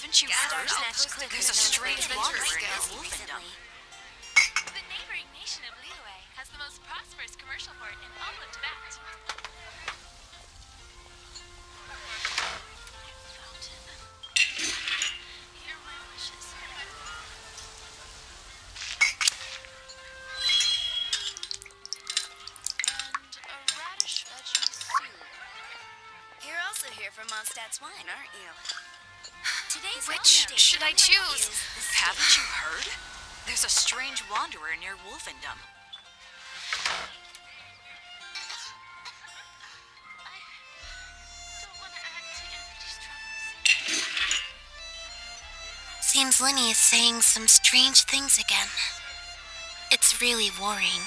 Haven't you heard? There's a strange wanderer in our wolfendom. The neighboring nation of Liyue has the most prosperous commercial port in all of Tibet. Fountain. Hear my wishes. And a radish veggie soup. You're also here for Mondstadt's wine, aren't you? Today's Which should I choose? Haven't you heard? There's a strange wanderer near wolfendom. I don't want to add to anybody's troubles. Seems Lenny is saying some strange things again. It's really worrying.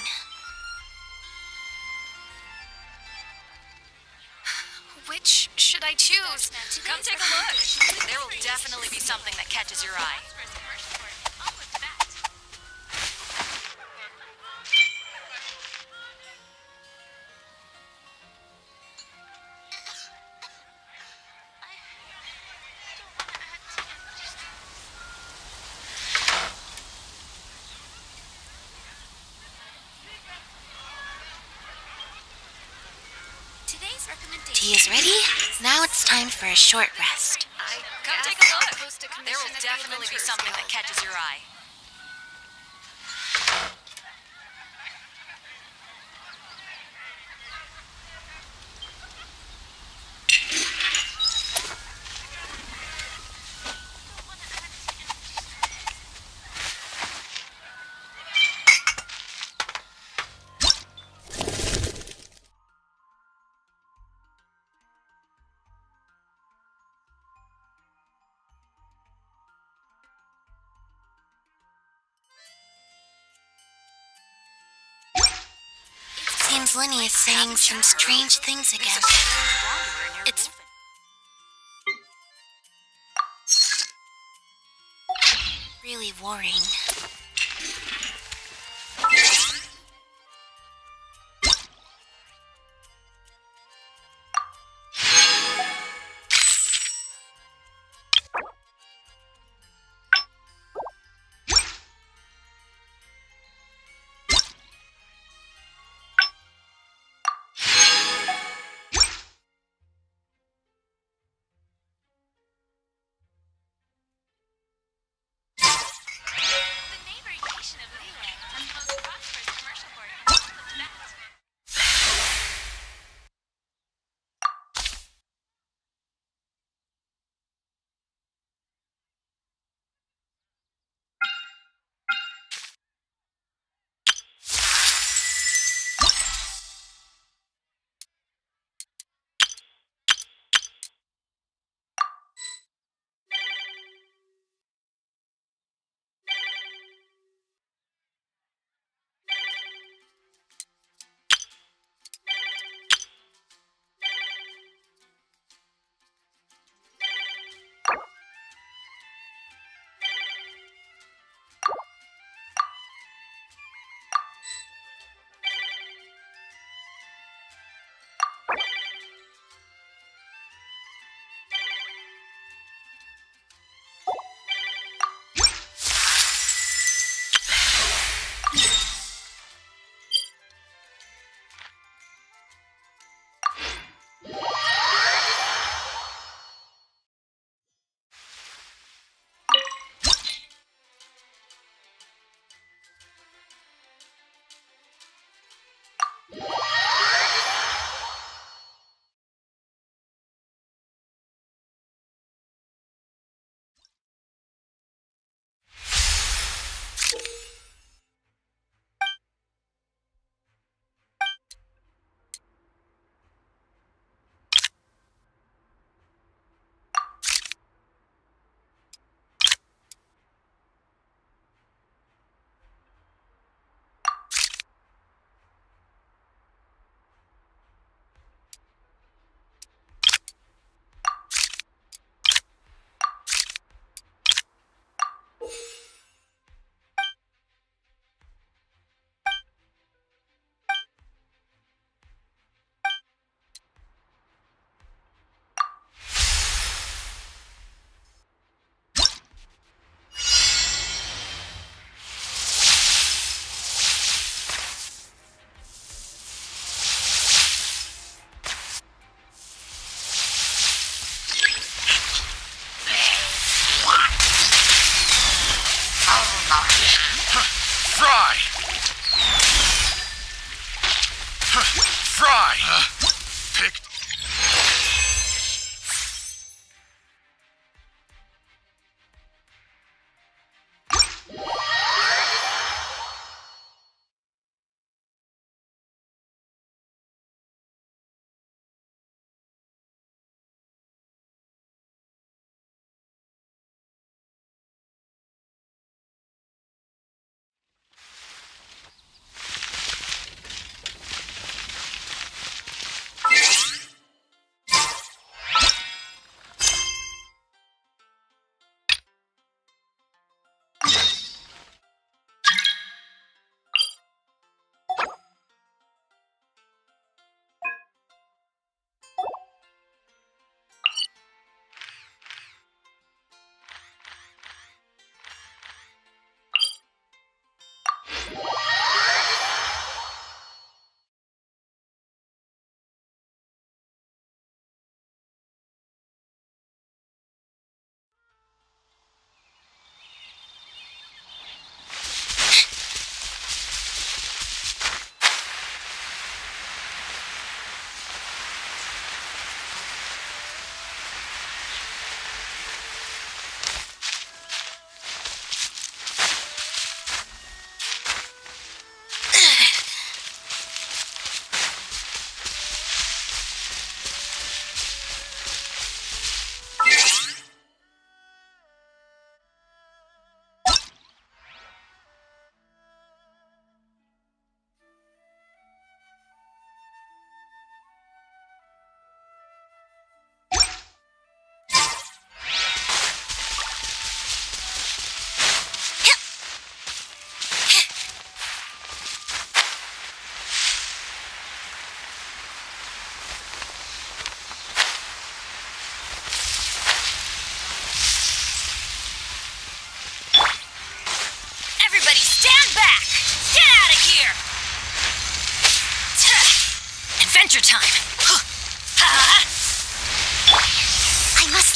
Which should I choose? Come take a look. There will definitely be something that catches your eye. Prosperous commercial port in all of Tibet. I don't want to add to anybody's troubles. Today's recommendation. Tea is ready. Now it's time for a short rest. Come take a look. There will definitely be something that catches your eye. Seems Lenny is saying some strange things There's again. a strange wanderer near It's- wolfendom. Really worrying. The neighboring nation of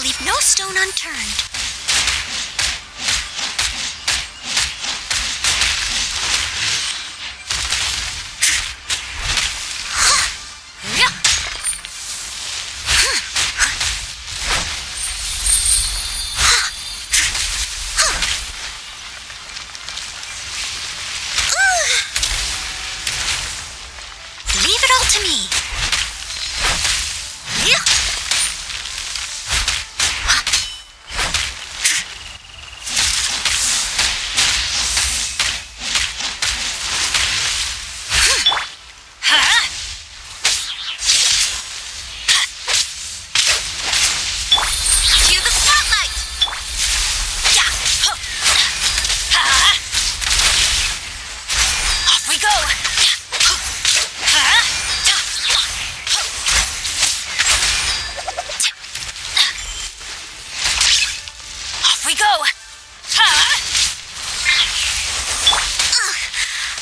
must leave no stone unturned. Leave it all to me. Cue the spotlight. Off we go. Off we go!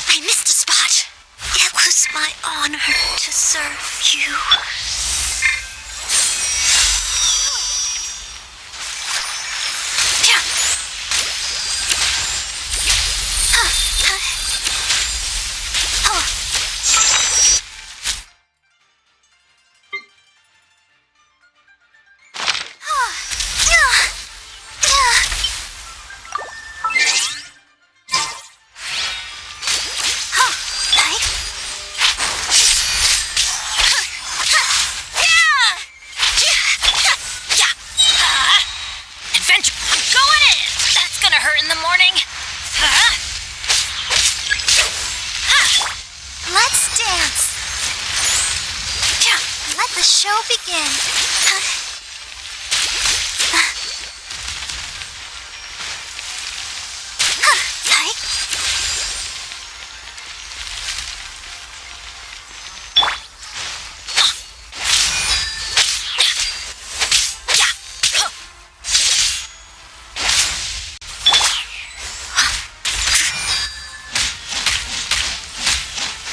I missed a spot. It was my honor to serve you. Adventure! I'm going in! That's gonna hurt in the morning. Let's dance. Let the show begin.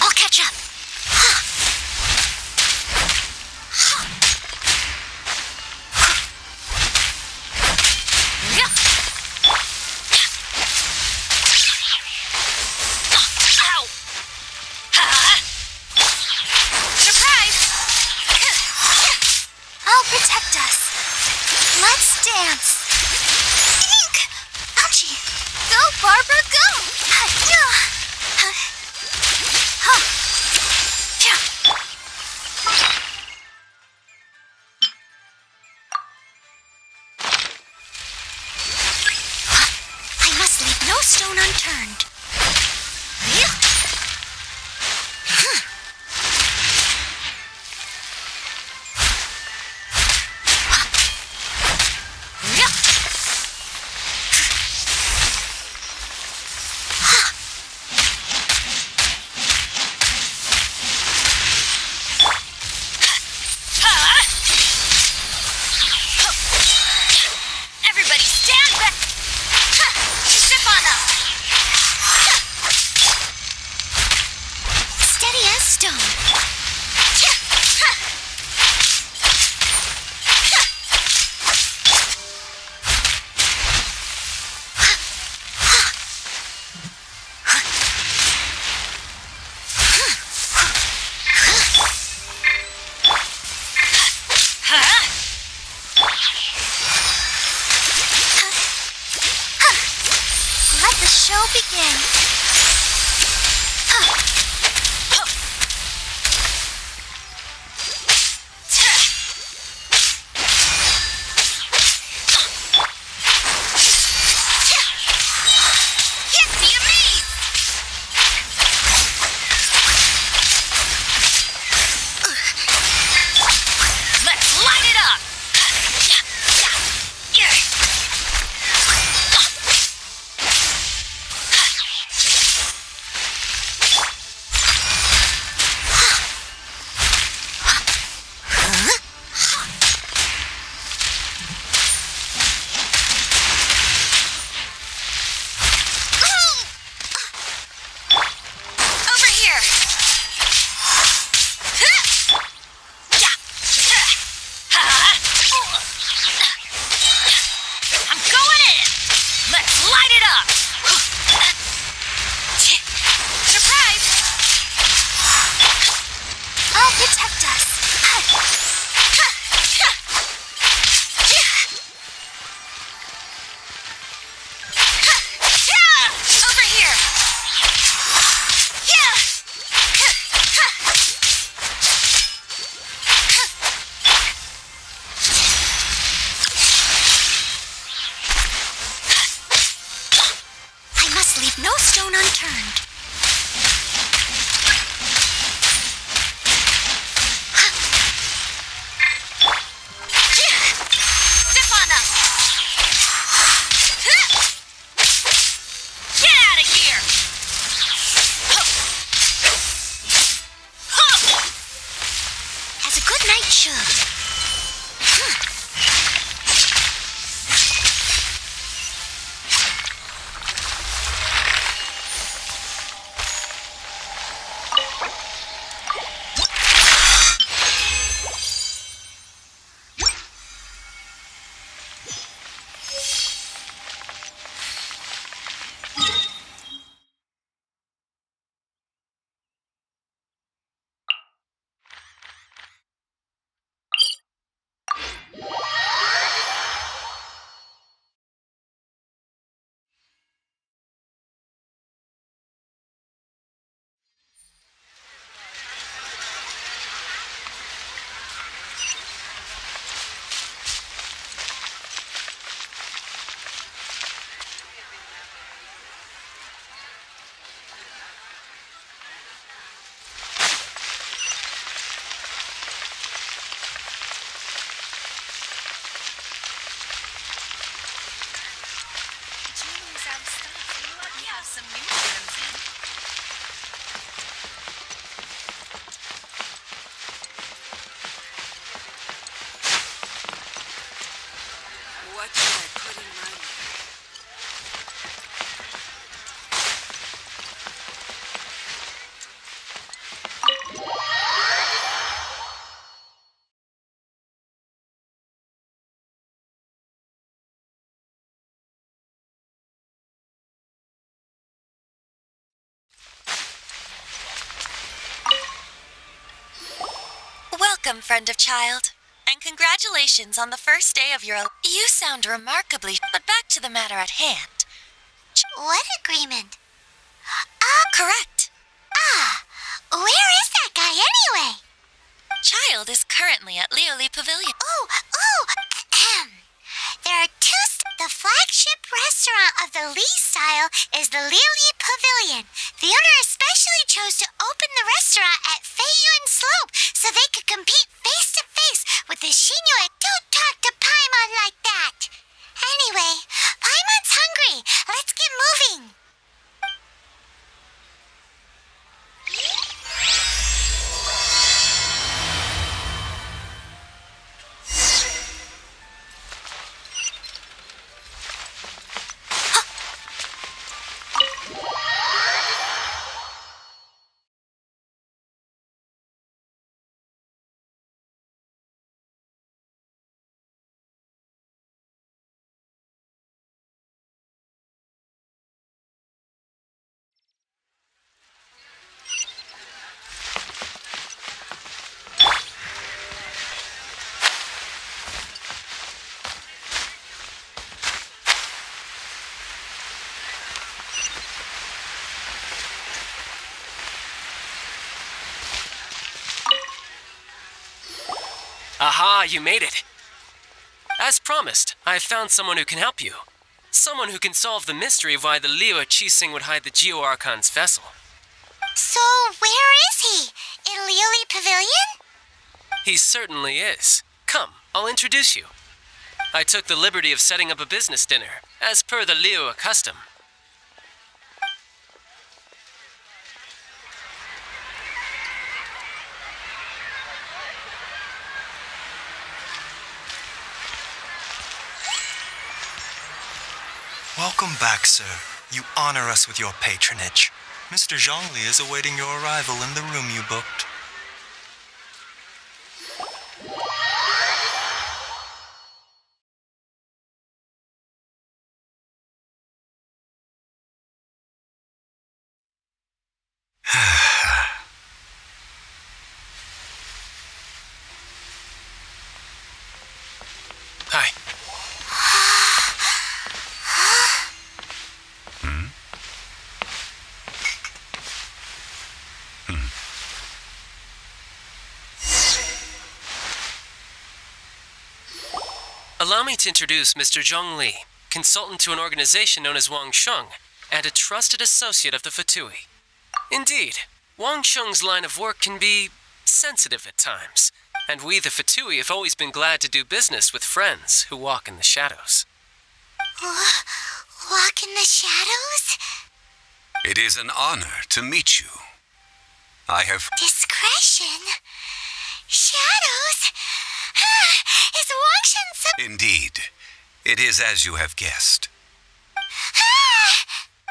I'll catch up. Ow! Surprise! I'll protect us. Let's dance. Ink! Ouchie! Go, Barbara, go! I must leave no stone unturned. Everybody stand back! Zip on up! Steady as stone. Let the show begin. Can't be amazed. Let's light it up. No stone unturned. Step on up. Get out of here. As a good knight should. What did I put in my mouth? Welcome, friend of child. And congratulations on the first day of your... You sound remarkably... But back to the matter at hand. What agreement? Correct. Where is that guy anyway? Child is currently at Leoli Pavilion. There are two... The flagship restaurant of the Lee style is the Leoli Pavilion. The owner especially chose to open the restaurant at Feiyun Slope so they could compete face-to-face with the Shinyo. Don't talk to Paimon like that. Anyway, Paimon's hungry. Let's get moving. Aha, you made it. As promised, I have found someone who can help you. Someone who can solve the mystery of why the Liu Qixing would hide the Geo Archon's vessel. So, where is he? In Leoli Pavilion? He certainly is. Come, I'll introduce you. I took the liberty of setting up a business dinner, as per the Liu custom. Welcome back, sir. You honor us with your patronage. Mr. Zhongli is awaiting your arrival in the room you booked. Hi. Allow me to introduce Mr. Zhongli, consultant to an organization known as Wangsheng. and a trusted associate of the Fatui. Indeed, Wang Sheng's line of work can be sensitive at times, and we the Fatui have always been glad to do business with friends who walk in the shadows. Walk in the shadows? It is an honor to meet you. I have... Discretion? Shadows? Is Wang Shen so... Indeed, it is as you have guessed.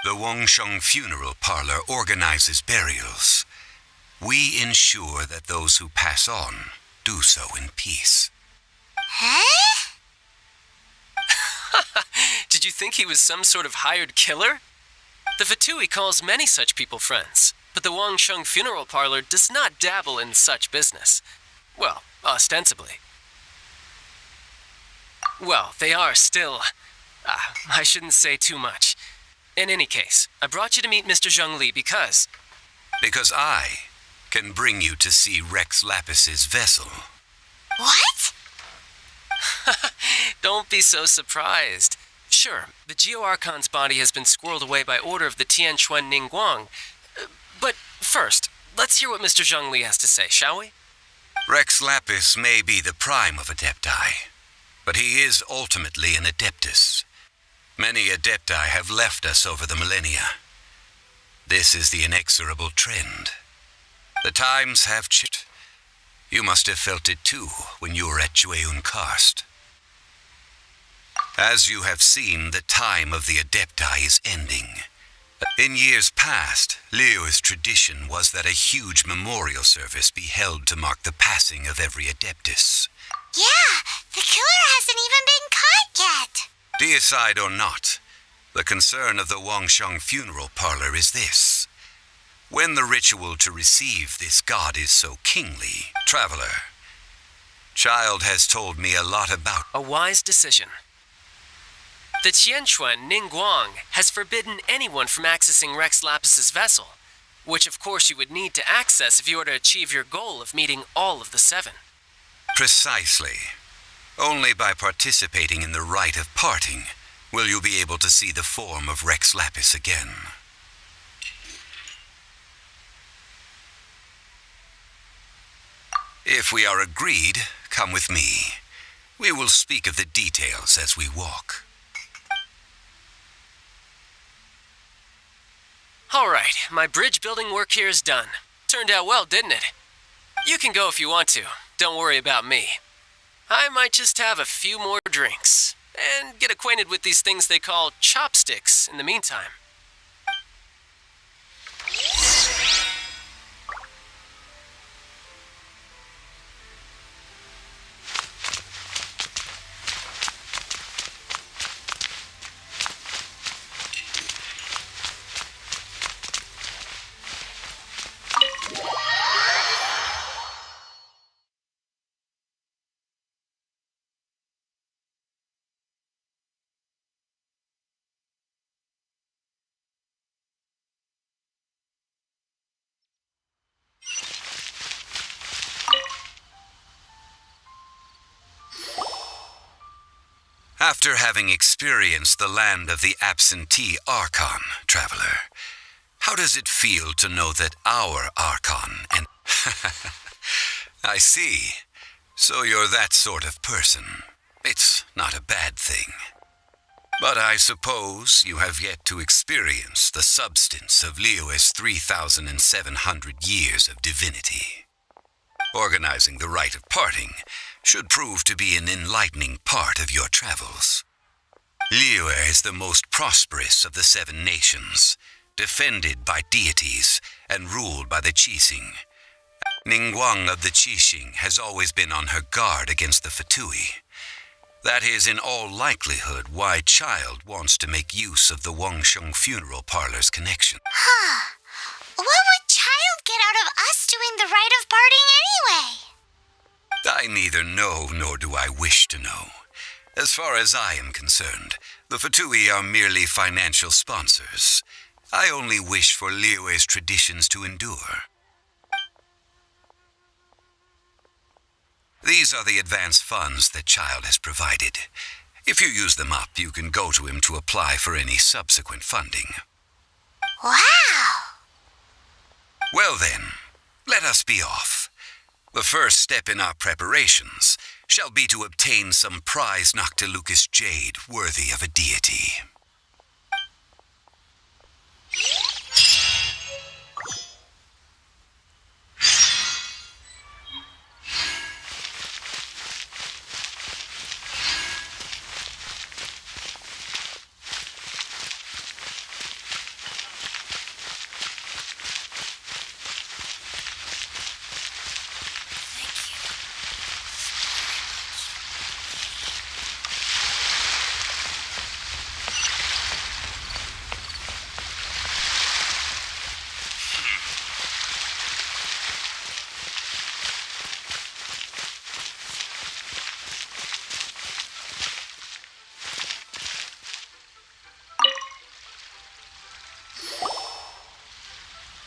The Wangsheng Funeral Parlor organizes burials. We ensure that those who pass on do so in peace. Huh? Did you think he was some sort of hired killer? The Fatui calls many such people friends, but the Wangsheng Funeral Parlor does not dabble in such business. Well, ostensibly. Well, they are still... I shouldn't say too much. In any case, I brought you to meet Mr. Zhongli because... Because I can bring you to see Rex Lapis's vessel. What? Don't be so surprised. Sure, the Geo Archon's body has been squirreled away by order of the Tianquan Ningguang. But first, let's hear what Mr. Zhongli has to say, shall we? Rex Lapis may be the prime of Adepti, but he is ultimately an Adeptus. Many Adepti have left us over the millennia. This is the inexorable trend. The times have changed. You must have felt it too when you were at Jueyun Karst. As you have seen, the time of the Adepti is ending. In years past, Liyue's tradition was that a huge memorial service be held to mark the passing of every Adeptus. Yeah, the killer hasn't even been caught yet. Deicide or not, the concern of the Wangsheng Funeral Parlor is this. When the ritual to receive this god is so kingly, traveler, Child has told me a lot about... A wise decision. The Tianquan Ningguang has forbidden anyone from accessing Rex Lapis's vessel, which of course you would need to access if you were to achieve your goal of meeting all of the 7. Precisely. Only by participating in the rite of parting will you be able to see the form of Rex Lapis again. If we are agreed, come with me. We will speak of the details as we walk. All right, my bridge building work here is done. Turned out well, didn't it? You can go if you want to. Don't worry about me. I might just have a few more drinks and get acquainted with these things they call chopsticks in the meantime. After having experienced the land of the absentee Archon, traveler, how does it feel to know that our Archon and... I see. So you're that sort of person. It's not a bad thing. But I suppose you have yet to experience the substance of Liyue's 3,700 years of divinity. Organizing the rite of parting should prove to be an enlightening part of your travels. Liyue is the most prosperous of the 7 nations, defended by deities and ruled by the Qixing. Ningguang of the Qixing has always been on her guard against the Fatui. That is in all likelihood why Child wants to make use of the Wangsheng Funeral Parlor's connection. Huh. What would Child get out of us doing the rite of parting anyway? I neither know nor do I wish to know. As far as I am concerned, the Fatui are merely financial sponsors. I only wish for Liyue's traditions to endure. These are the advance funds that Child has provided. If you use them up, you can go to him to apply for any subsequent funding. Wow! Well then, let us be off. The first step in our preparations shall be to obtain some prize Noctilucous jade worthy of a deity.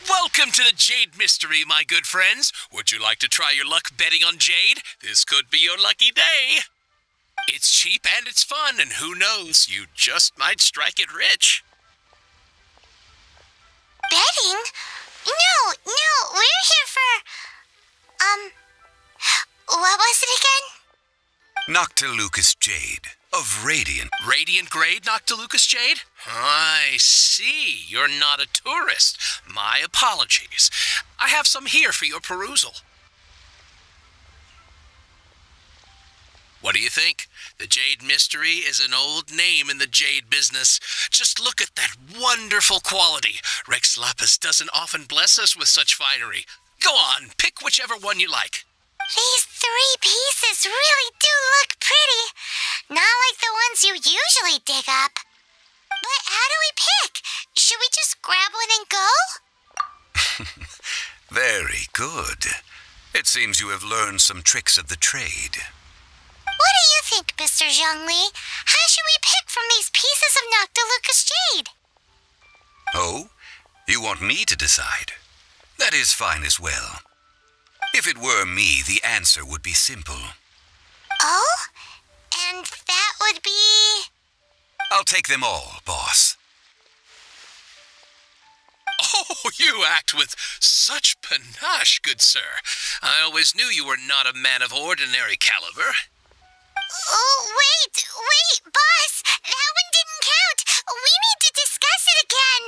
Welcome to the Jade Mystery, my good friends. Would you like to try your luck betting on Jade? This could be your lucky day. It's cheap and it's fun, and who knows, you just might strike it rich. Betting? No, we're here for... what was it again? Noctilucous jade of radiant. Radiant grade Noctilucous jade? I see. You're not a tourist. My apologies. I have some here for your perusal. What do you think? The Jade Mystery is an old name in the jade business. Just look at that wonderful quality. Rex Lapis doesn't often bless us with such finery. Go on, pick whichever one you like. These 3 pieces really do look pretty. Not like the ones you usually dig up. But how do we pick? Should we just grab one and go? Very good. It seems you have learned some tricks of the trade. What do you think, Mr. Zhongli? How should we pick from these pieces of Noctilucous jade? Oh? You want me to decide? That is fine as well. If it were me, the answer would be simple. Oh? And that would be... I'll take them all, boss. Oh, you act with such panache, good sir. I always knew you were not a man of ordinary caliber. Oh, wait, boss! That one didn't count! We need to discuss it again!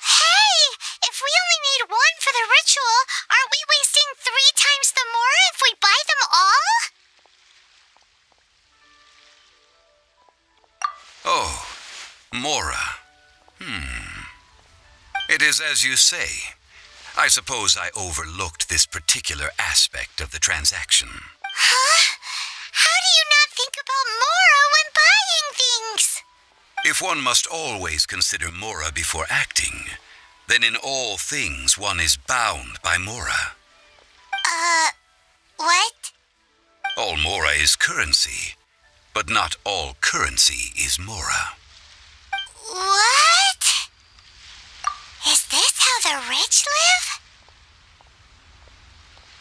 Hey! If we only need one for the ritual, aren't we wasting 3 times the more if we buy them all? Oh, Mora. It is as you say. I suppose I overlooked this particular aspect of the transaction. Huh? How do you not think about Mora when buying things? If one must always consider Mora before acting, then in all things one is bound by Mora. What? All Mora is currency, but not all currency is Mora. What? Is this how the rich live?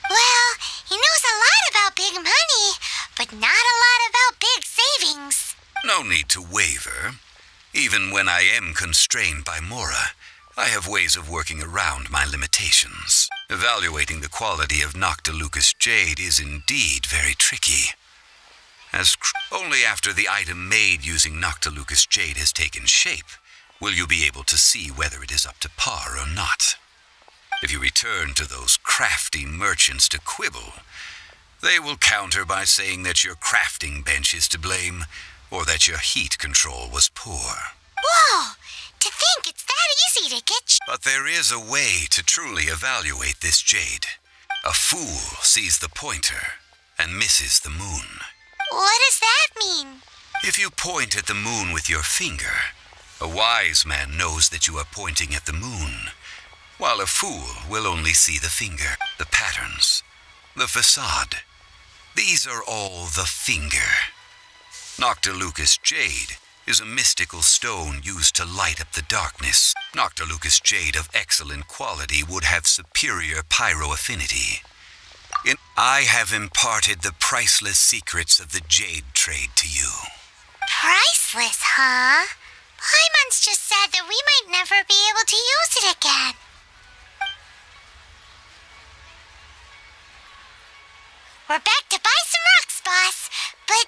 Well, he knows a lot about big money, but not a lot about big savings. No need to waver. Even when I am constrained by Mora, I have ways of working around my limitations. Evaluating the quality of Noctilucous jade is indeed very tricky. Only after the item made using Noctilucous jade has taken shape will you be able to see whether it is up to par or not. If you return to those crafty merchants to quibble, they will counter by saying that your crafting bench is to blame or that your heat control was poor. Whoa! To think it's that easy to get... But there is a way to truly evaluate this jade. A fool sees the pointer and misses the moon. What does that mean? If you point at the moon with your finger, a wise man knows that you are pointing at the moon, while a fool will only see the finger, the patterns, the facade. These are all the finger. Noctilucous jade is a mystical stone used to light up the darkness. Noctilucous jade of excellent quality would have superior pyro-affinity. I have imparted the priceless secrets of the jade trade to you. Priceless, huh? Paimon's just said that we might never be able to use it again. We're back to buy some rocks, boss. But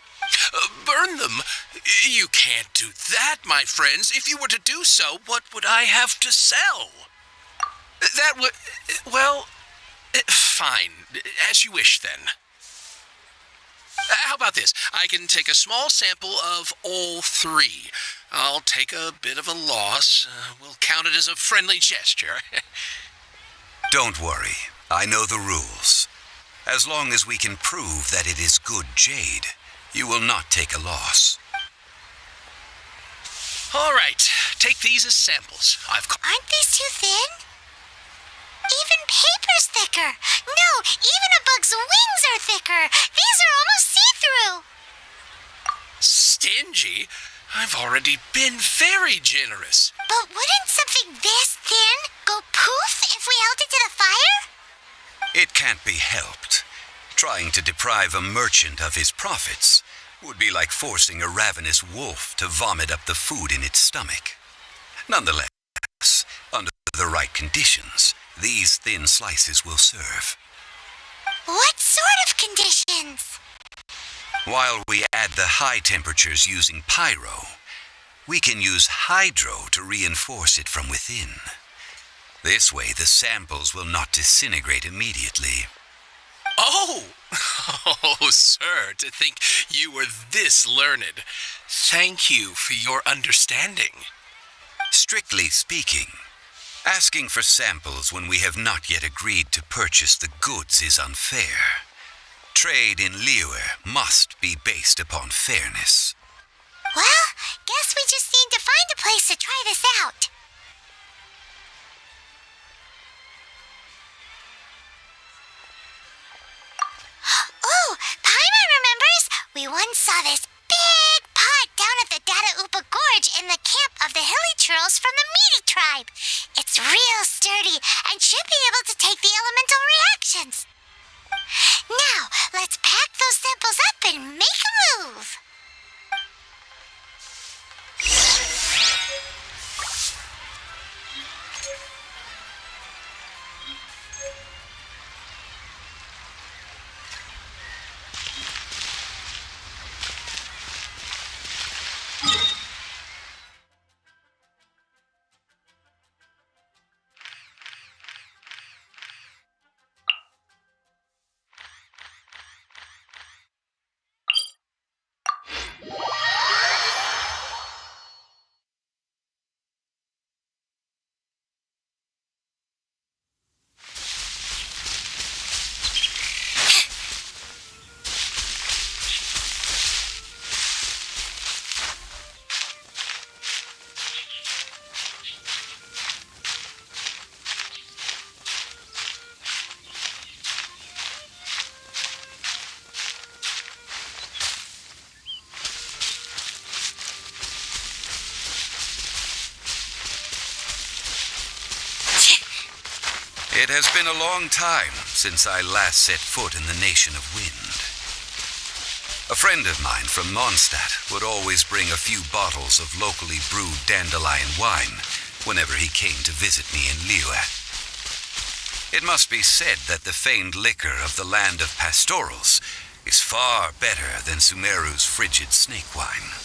Burn them? You can't do that, my friends. If you were to do so, what would I have to sell? That would... Well, fine. As you wish, then. How about this? I can take a small sample of all three. I'll take a bit of a loss. We'll count it as a friendly gesture. Don't worry. I know the rules. As long as we can prove that it is good jade, you will not take a loss. All right. Take these as samples. aren't these too thin? Even paper's thicker. No, even a bug's wings are thicker. These are almost see-through. Stingy? I've already been very generous. But wouldn't something this thin go poof if we held it to the fire? It can't be helped. Trying to deprive a merchant of his profits would be like forcing a ravenous wolf to vomit up the food in its stomach. Nonetheless, under the right conditions, these thin slices will serve. What sort of conditions? While we add the high temperatures using pyro, we can use hydro to reinforce it from within. This way, the samples will not disintegrate immediately. Oh! Oh, sir, to think you were this learned. Thank you for your understanding. Strictly speaking, asking for samples when we have not yet agreed to purchase the goods is unfair. Trade in Liyue must be based upon fairness. Well, guess we just need to find a place to try this out. Oh, Paimon remembers! We once saw this big pot down at the Data Upa Gorge in the camp of the hilly churls from the Meaty tribe. It's real sturdy and should be able to take the elemental reactions. Now, let's pack those samples up and make a move. It has been a long time since I last set foot in the Nation of Wind. A friend of mine from Mondstadt would always bring a few bottles of locally brewed dandelion wine whenever he came to visit me in Liyue. It must be said that the famed liquor of the land of pastorals is far better than Sumeru's frigid snake wine.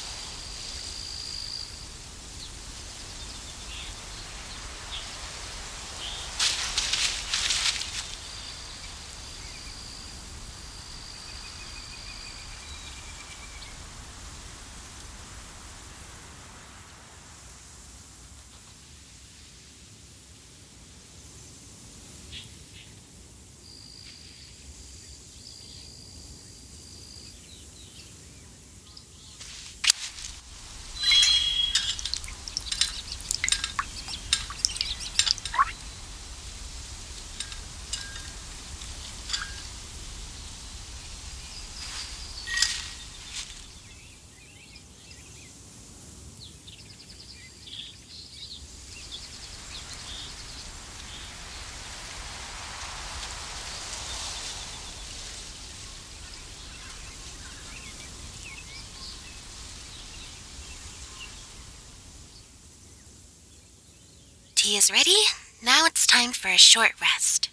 tea is ready. Now it's time for a short rest.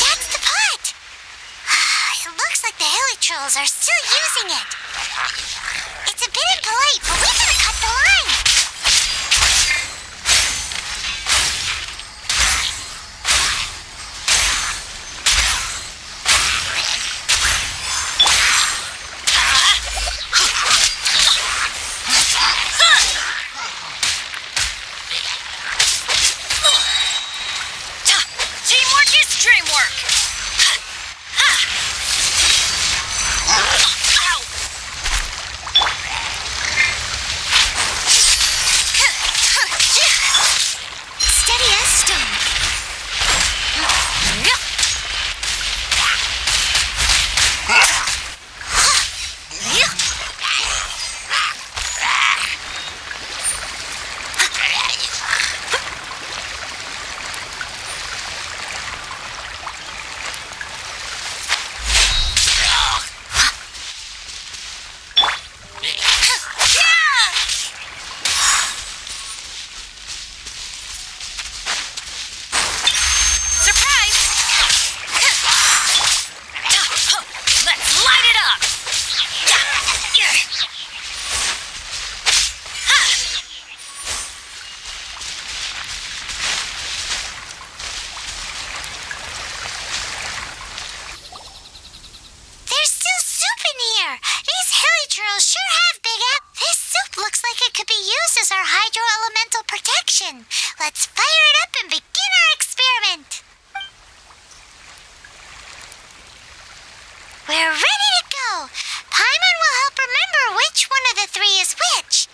That's the pot! It looks like the hilly trolls are still using it. It's a bit impolite, but we gotta cut the line. Teamwork is dreamwork! Steady as stone. Surprise! Let's light it up! There's still soup in here. These hilly trolls sure have big This soup looks like it could be used as our hydro-elemental protection. Let's fire it up and begin our experiment. We're ready to go. Paimon will help remember which one of the three is which.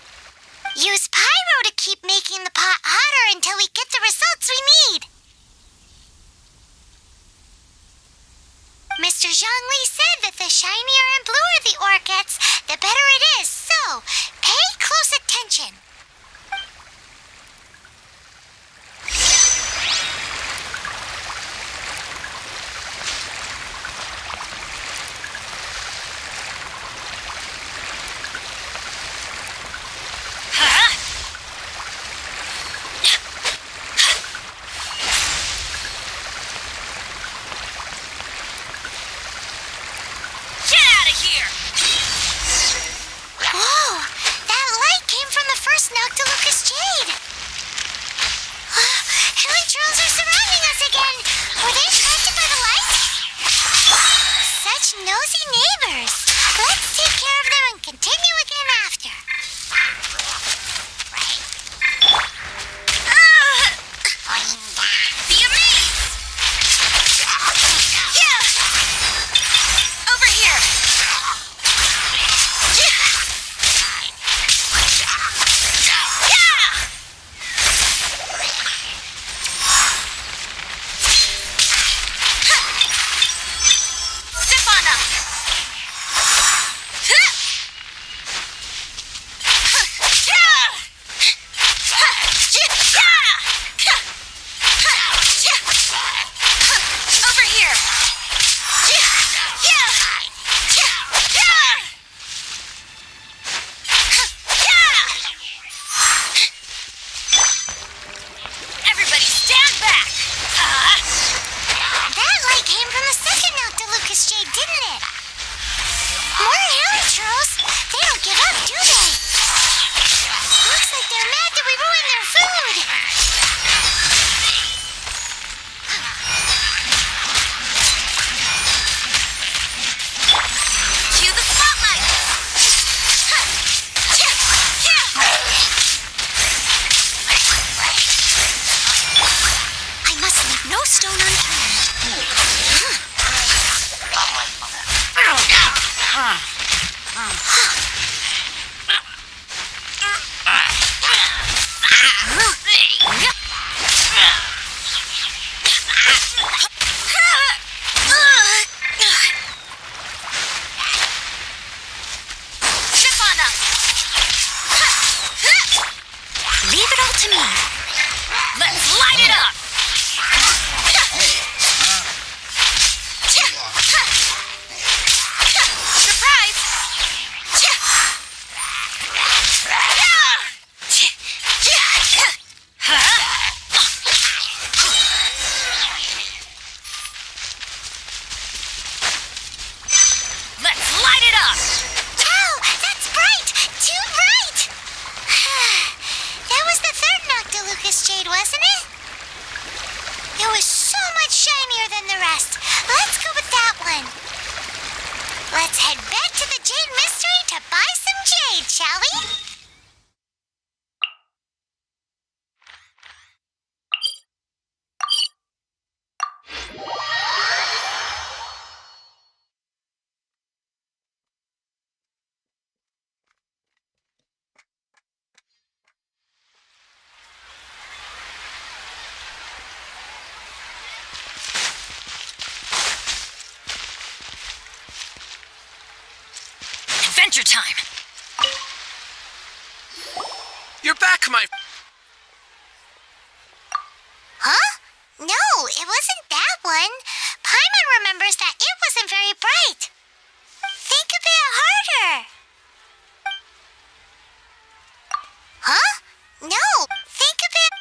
Use pyro to keep making the pot hotter until we get the results we need. Mr. Zhongli said that the shinier and bluer the ore gets, the better it is. So, pay close attention. Get out of here! Whoa! That light came from the first Noctilucous Jade. Hilly trolls are surrounding us again. Were they attracted by the light? Such nosy neighbors. Let's take care of them and continue again after. The amaze! Yeah! Over here! Yeah! Step on up! Over here! Everybody stand back! That light came from the second Noctilucous Jade, didn't it? More hilly trolls. They don't give up, do they? Looks like they're mad that we ruined their food. Cue the spotlight! I must leave no stone unturned. Step on up! Leave it all to me. Let's this jade, wasn't it? It was so much shinier than the rest. Let's go with that one. Let's head back to the Jade Mystery to buy some jade, shall we? Adventure time! You're back, my... Huh? No, it wasn't that one. Paimon remembers that it wasn't very bright. Think a bit harder. Huh? No, think a bit...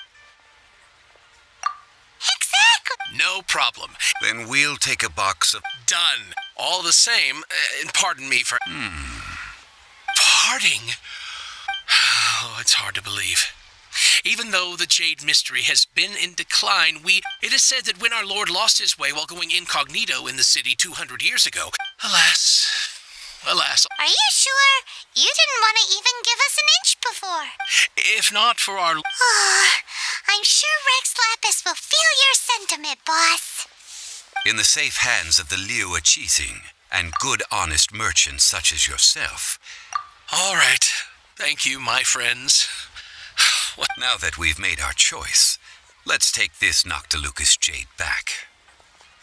Exactly. No problem. Then we'll take a box of... Done. All the same, and pardon me for... Parting? Oh, it's hard to believe. Even though the Jade Mystery has been in decline, it is said that when our Lord lost his way while going incognito in the city 200 years ago, alas... Are you sure? You didn't want to even give us an inch before. If not for our... I'm sure Rex Lapis will feel your sentiment, boss. In the safe hands of the Liu Chising and good honest merchants such as yourself. All right. Thank you, my friends. Now that we've made our choice, let's take this Noctilucous jade back.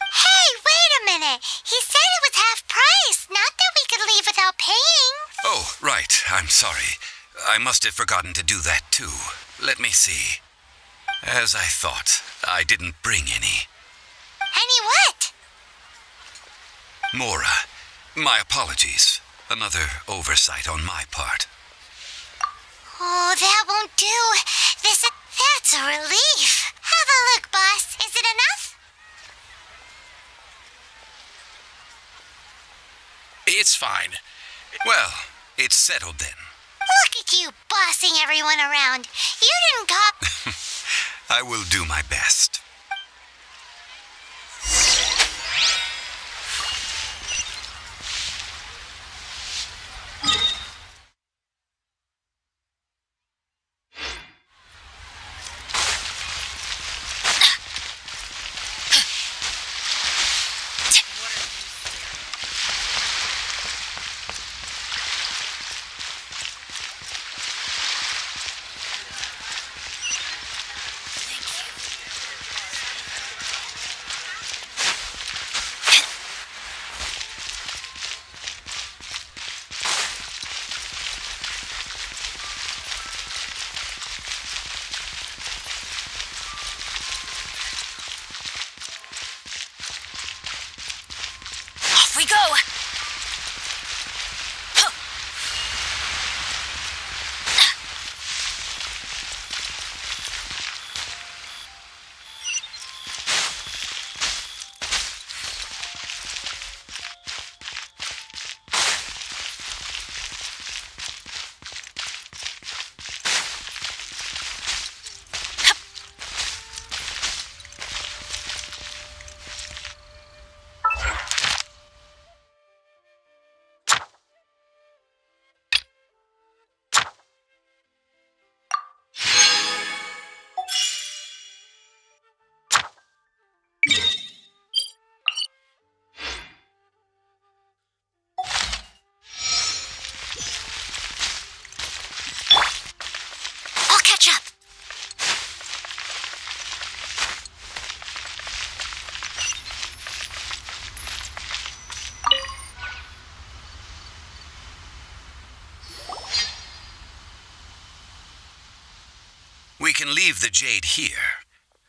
Hey, wait a minute. He said it was half price, not that we could leave without paying. Oh, right. I'm sorry. I must have forgotten to do that too. Let me see. As I thought, I didn't bring any. Any what? Mora, my apologies. Another oversight on my part. Oh, that won't do. That's a relief. Have a look, boss. Is it enough? It's fine. Well, it's settled then. Look at you bossing everyone around. You didn't cop... I will do my best. Off we go! I'll catch up. We can leave the jade here.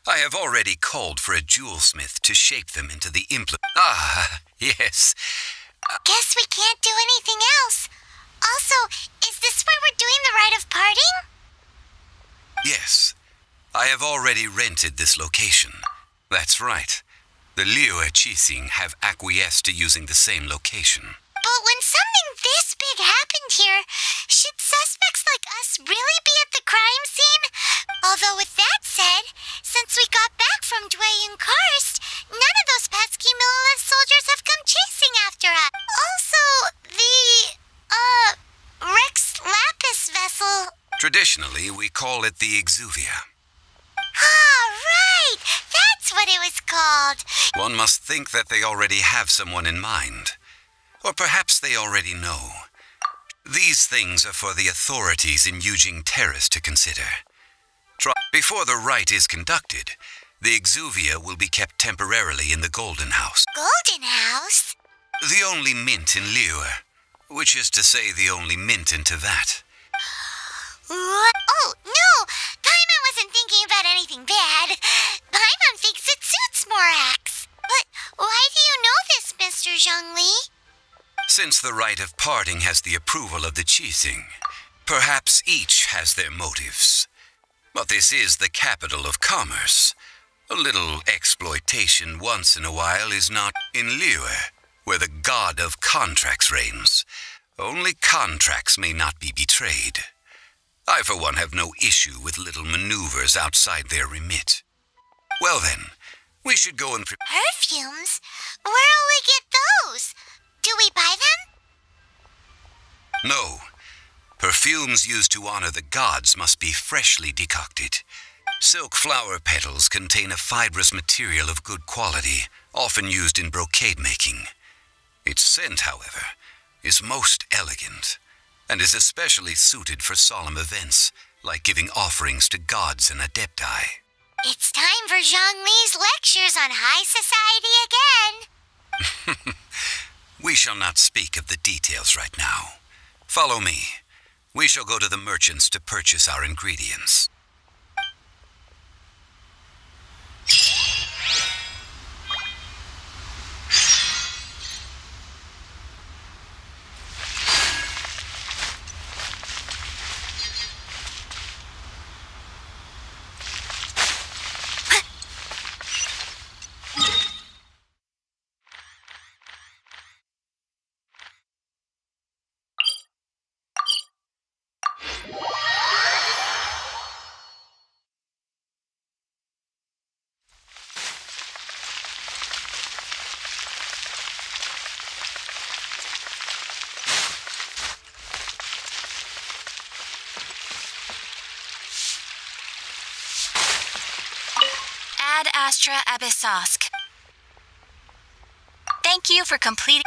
I have already called for a jewelsmith to shape them into the implement. Ah, yes. Guess we can't do anything else. Also, is this where we're doing the rite of parting? Yes. I have already rented this location. That's right. The Liu Chising have acquiesced to using the same location. But when something this big happened here, should suspects like us really be at the crime scene? Although with that said, since we got back from Dwayne Karst, none of those pesky Millilith soldiers have come chasing after us. Also, Rex Lapis vessel. Traditionally, we call it the Exuvia. Ah, right! That's what it was called. One must think that they already have someone in mind. Or perhaps they already know. These things are for the authorities in Eugene Terrace to consider. Before the rite is conducted, the Exuvia will be kept temporarily in the Golden House. Golden House? The only mint in Liyue, which is to say the only mint in Tevat. What? Oh, no! Paimon wasn't thinking about anything bad. Paimon thinks it suits Morax. But why do you know this, Mr. Zhongli? Since the rite of parting has the approval of the Qixing, perhaps each has their motives. But this is the capital of commerce. A little exploitation once in a while is not in Liyue, where the god of contracts reigns. Only contracts may not be betrayed. I, for one, have no issue with little maneuvers outside their remit. Well then, we should go and Perfumes? Where'll we get those? Do we buy them? No. Perfumes used to honor the gods must be freshly decocted. Silk flower petals contain a fibrous material of good quality, often used in brocade making. Its scent, however, is most elegant, and is especially suited for solemn events, like giving offerings to gods and adepti. It's time for Zhongli's lectures on high society again. We shall not speak of the details right now. Follow me. We shall go to the merchants to purchase our ingredients. Ad Astra Abyssosk. Thank you for completing.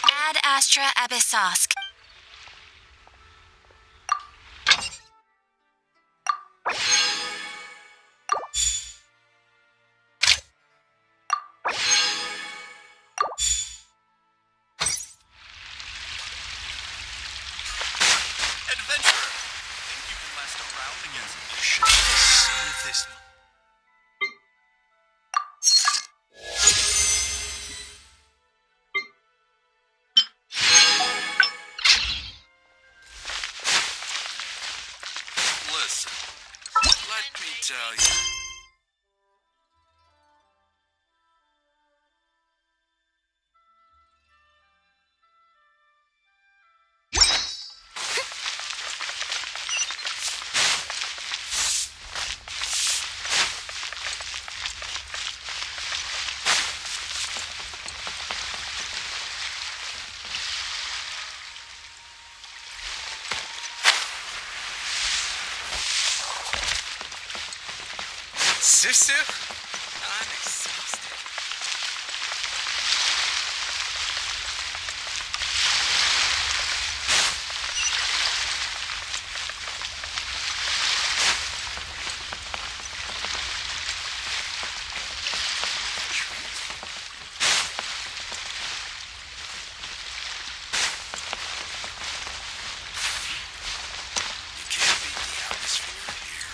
Ad Astra Abyssosk. Adventurer! Think you can last a round against me? Should I save this? Listen, let me tell you. Susu? I'm exhausted. You can't beat the atmosphere here.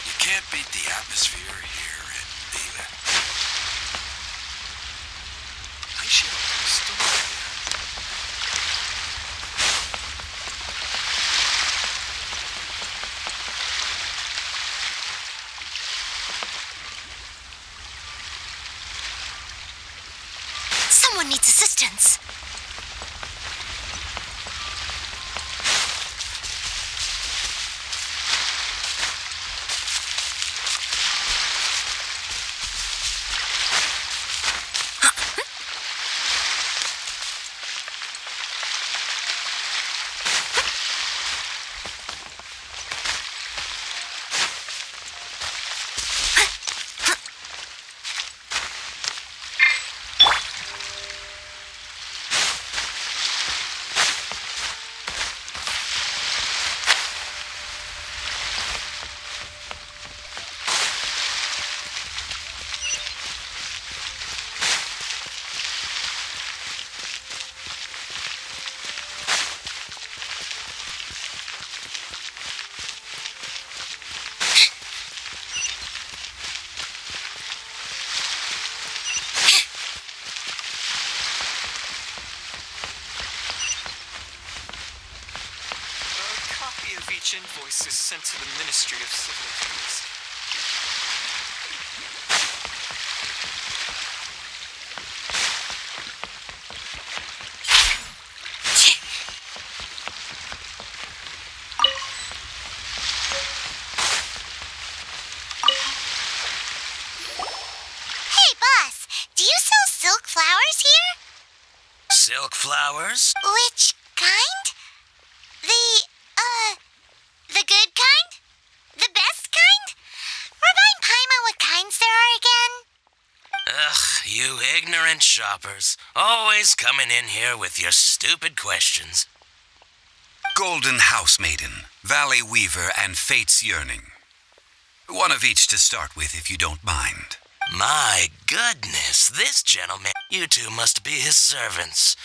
You can't beat the atmosphere here in Liyue. Shit, story. Someone needs assistance. Each invoice is sent to the Ministry of Civil Affairs. Hey, boss, do you sell silk flowers here? Silk flowers? Which kind? The good kind? The best kind? Remind Paimon what kinds there are again? Ugh, you ignorant shoppers. Always coming in here with your stupid questions. Golden Housemaiden, Valley Weaver, and Fate's Yearning. One of each to start with, if you don't mind. My goodness, this gentleman. You two must be his servants.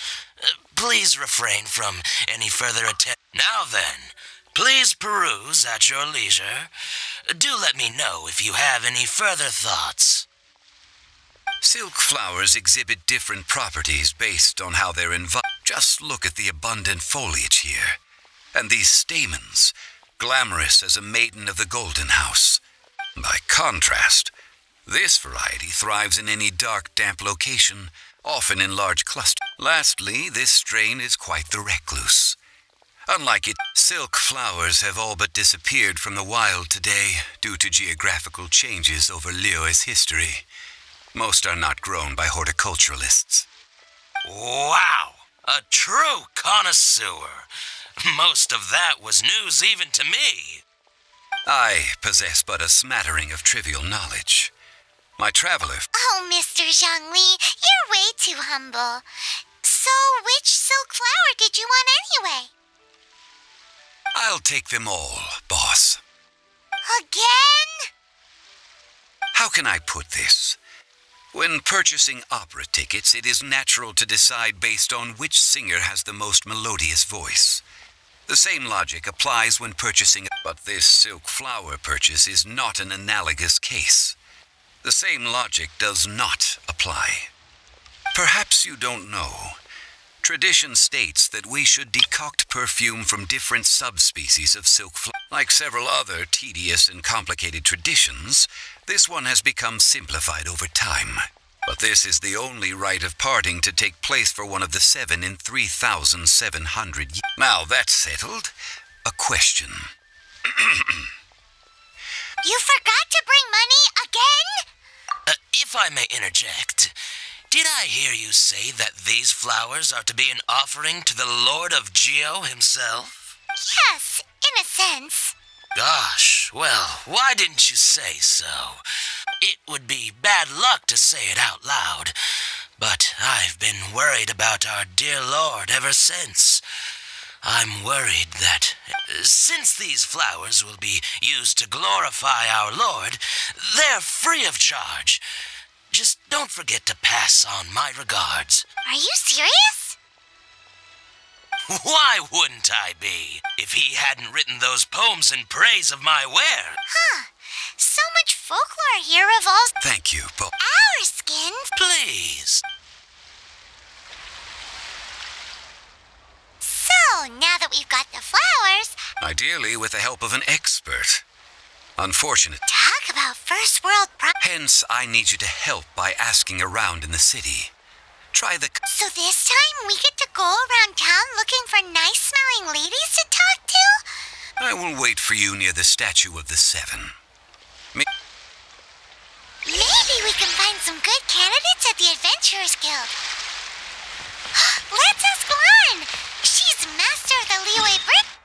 Please refrain from any further attempt. Now then, please peruse at your leisure. Do let me know if you have any further thoughts. Silk flowers exhibit different properties based on how they're Just look at the abundant foliage here. And these stamens, glamorous as a maiden of the Golden House. By contrast, this variety thrives in any dark, damp location, often in large clusters. Lastly, this strain is quite the recluse. Unlike it, silk flowers have all but disappeared from the wild today due to geographical changes over Liyue's history. Most are not grown by horticulturalists. Wow! A true connoisseur. Most of that was news even to me. I possess but a smattering of trivial knowledge. My traveler... Oh, Mr. Zhongli, you're way too humble. So, which silk flower did you want anyway? I'll take them all, boss. Again? How can I put this? When purchasing opera tickets, it is natural to decide based on which singer has the most melodious voice. The same logic applies when purchasing, but this silk flower purchase is not an analogous case. The same logic does not apply. Perhaps you don't know. Tradition states that we should decoct perfume from different subspecies of silk flower. Like several other tedious and complicated traditions, this one has become simplified over time. But this is the only rite of parting to take place for one of the 7 in 3,700 years. Now that's settled, a question. You forgot to bring money again? If I may interject, did I hear you say that these flowers are to be an offering to the Lord of Geo himself? Yes, in a sense. Gosh, well, why didn't you say so? It would be bad luck to say it out loud, but I've been worried about our dear Lord ever since. I'm worried that since these flowers will be used to glorify our Lord, they're free of charge. Just don't forget to pass on my regards. Are you serious? Why wouldn't I be, if he hadn't written those poems in praise of my wear? Huh. So much folklore here revolves Thank you, our skins. Please. now that we've got the flowers... Ideally with the help of an expert. Unfortunate. Talk about first world Hence, I need you to help by asking around in the city. Try the... So this time we get to go around town looking for nice-smelling ladies to talk to? I will wait for you near the statue of the Seven. Maybe we can find some good candidates at the Adventurers Guild. Let's ask Lauren. She's master of the Liyue brick.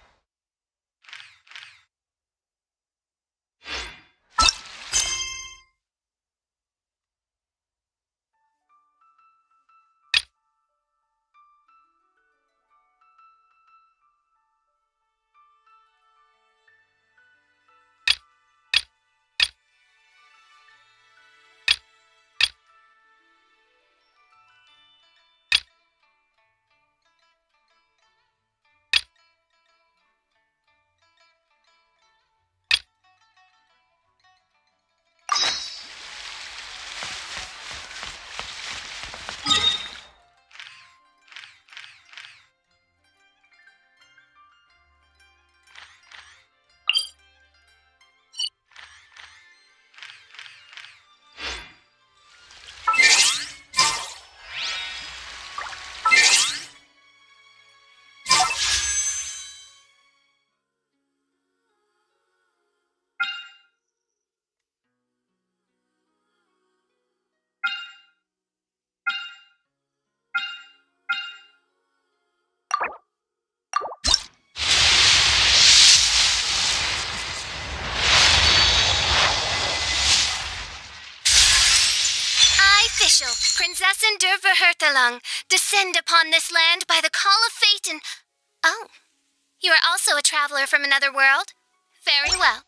Prinzessin der Verhurtelung, descend upon this land by the call of fate and... Oh, you are also a traveler from another world? Very well.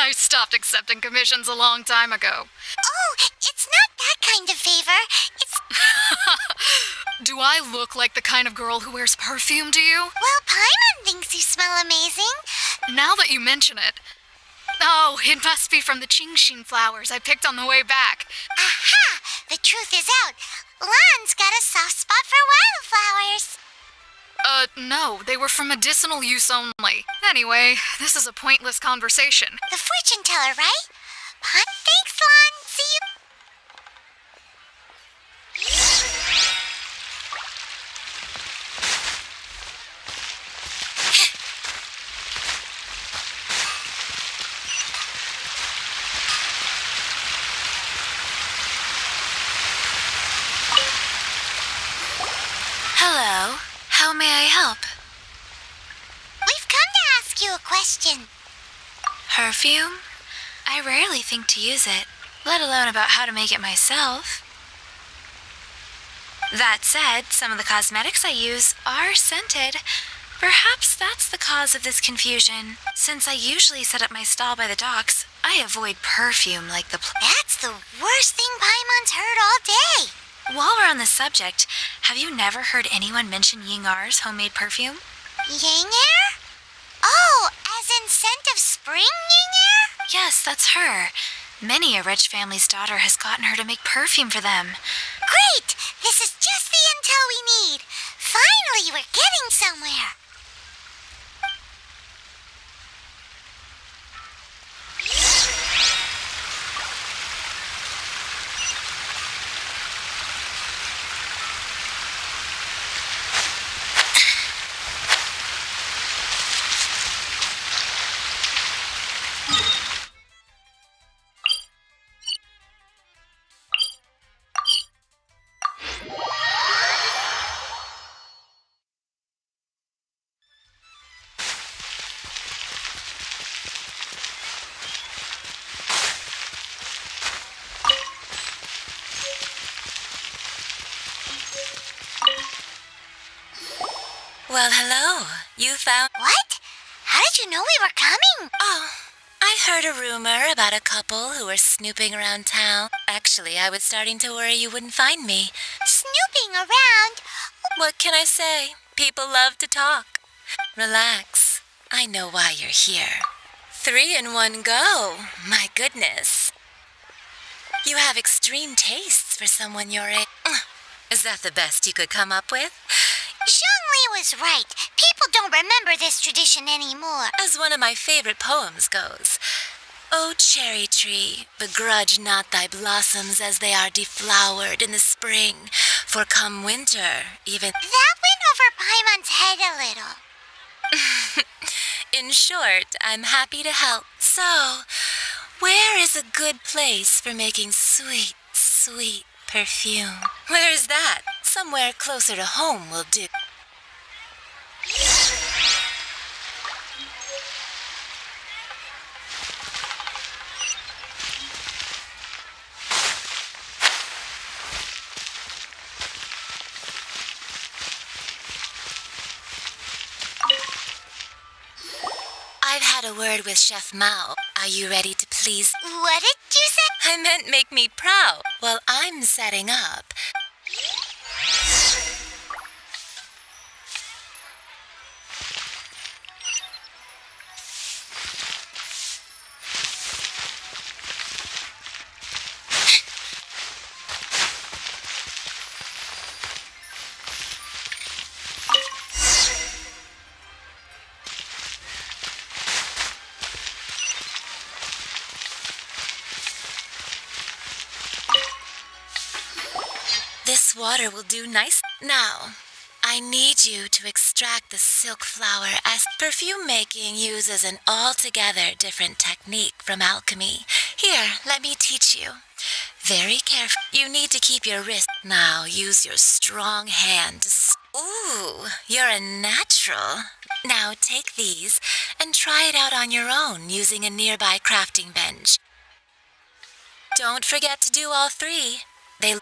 I stopped accepting commissions a long time ago. Oh, it's not that kind of favor. It's... Do I look like the kind of girl who wears perfume to you? Well, Paimon thinks you smell amazing. Now that you mention it. Oh, it must be from the Genshin flowers I picked on the way back. Aha! The truth is out. Lan's got a soft spot for wildflowers. No, they were for medicinal use only. Anyway, this is a pointless conversation. The fortune teller, right? Thanks, Lan. See you. Hello. How may I help? We've come to ask you a question. Perfume? I rarely think to use it, let alone about how to make it myself. That said, some of the cosmetics I use are scented. Perhaps that's the cause of this confusion. Since I usually set up my stall by the docks, I avoid perfume like the That's the worst thing Paimon's heard all day. While we're on the subject, have you never heard anyone mention Yingar's homemade perfume? Yingar? Oh, as in scent of spring, Yingar? Yes, that's her. Many a rich family's daughter has gotten her to make perfume for them. Great! This is just the intel we need. Finally, we're getting somewhere. Well, hello. You found... What? How did you know we were coming? Oh, I heard a rumor about a couple who were snooping around town. Actually, I was starting to worry you wouldn't find me. Snooping around? What can I say? People love to talk. Relax. I know why you're here. 3 in 1 go. My goodness. You have extreme tastes for someone your age. Is that the best you could come up with? Zhongli was right. People don't remember this tradition anymore. As one of my favorite poems goes, O cherry tree, begrudge not thy blossoms as they are deflowered in the spring, for come winter, even... That went over Paimon's head a little. In short, I'm happy to help. So, where is a good place for making sweet, sweet perfume? Where is that? Somewhere closer to home will do. I've had a word with Chef Mao. Are you ready to please? What did you say? I meant make me proud. Well, I'm setting up. This water will do nice. Now, I need you to extract the silk flower as perfume making uses an altogether different technique from alchemy. Here, let me teach you. Very careful. You need to keep your wrist. Now, use your strong hand to... Ooh, you're a natural. Now, take these and try it out on your own using a nearby crafting bench. Don't forget to do all 3. They...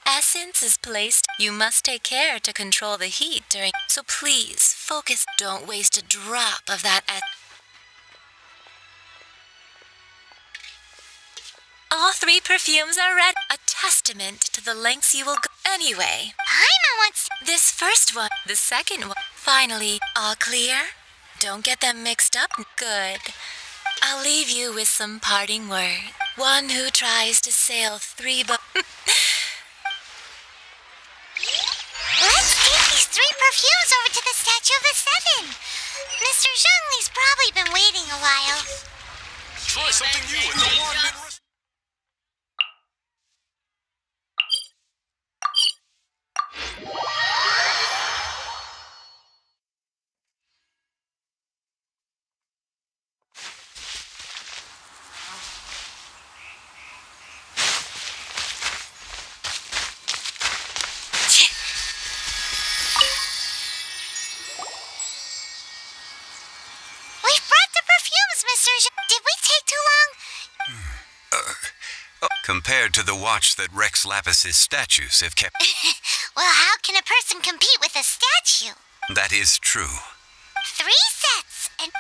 The essence is placed. You must take care to control the heat during. So please, focus. Don't waste a drop of that All 3 perfumes are red. A testament to the lengths you will go. Anyway, Paimon wants. this first one, the second one. Finally, all clear? Don't get them mixed up. Good. I'll leave you with some parting words. One who tries to sail 3 boats. Let's take these 3 perfumes over to the Statue of the Seven. Mr. Zhongli's probably been waiting a while. Try something new at the Wanmin Restaurant. We've brought the perfumes, Mr. Did we take too long? Compared to the watch that Rex Lapis's statues have kept. Well, how can a person compete with a statue? That is true. 3 sets and...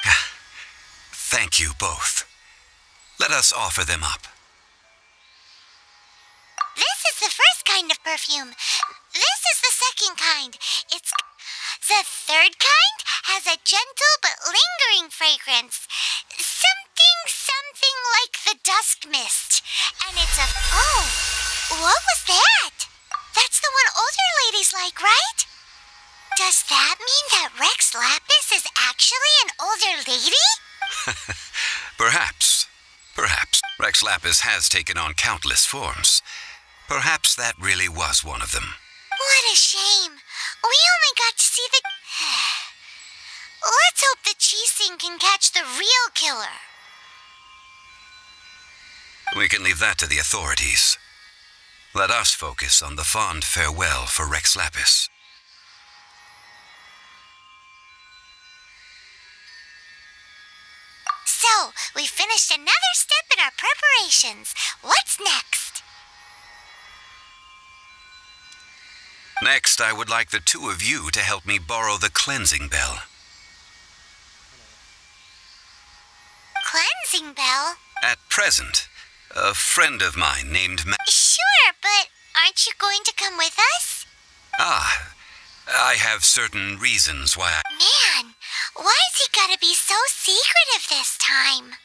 Thank you both. Let us offer them up. This is the first kind of perfume. This is the second kind. It's... The third kind has a gentle but lingering fragrance. Something like the dusk mist. And it's a... Oh, what was that? That's the one older ladies like, right? Does that mean that Rex Lapis is actually an older lady? Perhaps. Perhaps. Rex Lapis has taken on countless forms. Perhaps that really was one of them. What a shame. We only got to see the... Let's hope the Chi-Sing can catch the real killer. We can leave that to the authorities. Let us focus on the fond farewell for Rex Lapis. So, we finished another step in our preparations. What's next? Next, I would like the 2 of you to help me borrow the cleansing bell. Cleansing bell? At present, a friend of mine named Sure, but aren't you going to come with us? I have certain reasons why Man, why's he gotta be so secretive this time?